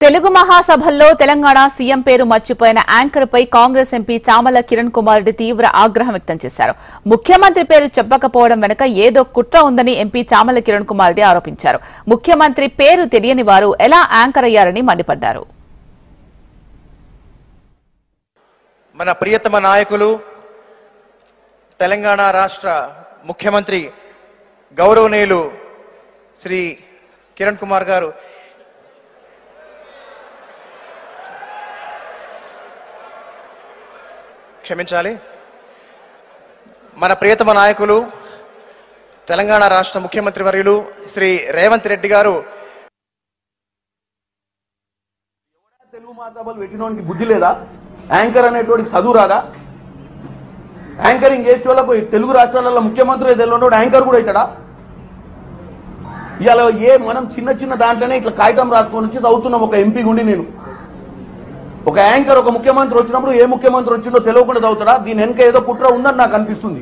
Telugu మహాసభల్లో Telangana CM పేరు మర్చిపోయిన anchor పై Congress MP Chamala Kiran Kumar Reddy తీవ్ర ఆగ్రహం వ్యక్తం చేశారు. ముఖ్యమంత్రి పేరు చెప్పకపోవడం వెనుక ఏదో కుట్ర ఉందని ఎంపీ చామల కిరణ్ కుమార్ రెడ్డి ఆరోపించారు. ముఖ్యమంత్రి పేరు తెలియని వారు ఎలా యాంకర్ అయ్యారని మండిపడ్డారు. మన ప్రియతమ నాయకులు తెలంగాణ రాష్ట్ర ముఖ్యమంత్రి గౌరవనీయులు శ్రీ కిరణ్ కుమార్ గారు క్షమించాలి. మన ప్రియతమ నాయకులు తెలంగాణ రాష్ట్ర ముఖ్యమంత్రి వర్యులు శ్రీ రేవంత్ రెడ్డి గారు తెలుగు మాట్లాడాలి పెట్టినోనికి బుద్ధి లేదా? యాంకర్ అనేటోడికి చదువు రాదా? యాంకరింగ్ చేసే వాళ్ళకు తెలుగు రాష్ట్రాలలో ముఖ్యమంత్రి తెలియనోడు యాంకర్ కూడా అవుతాడా? ఇవాళ మనం చిన్న చిన్న దాంట్లోనే ఇట్లా కాగితం రాసుకొని వచ్చి చదువుతున్నాం. ఒక ఎంపీ గుండి నేను ఒక యాంకర్ ఒక ముఖ్యమంత్రి వచ్చినప్పుడు ఏ ముఖ్యమంత్రి వచ్చిందో తెలియకుండా చదువుతాడా? దీని వెనక ఏదో కుట్ర ఉందని నాకు అనిపిస్తుంది.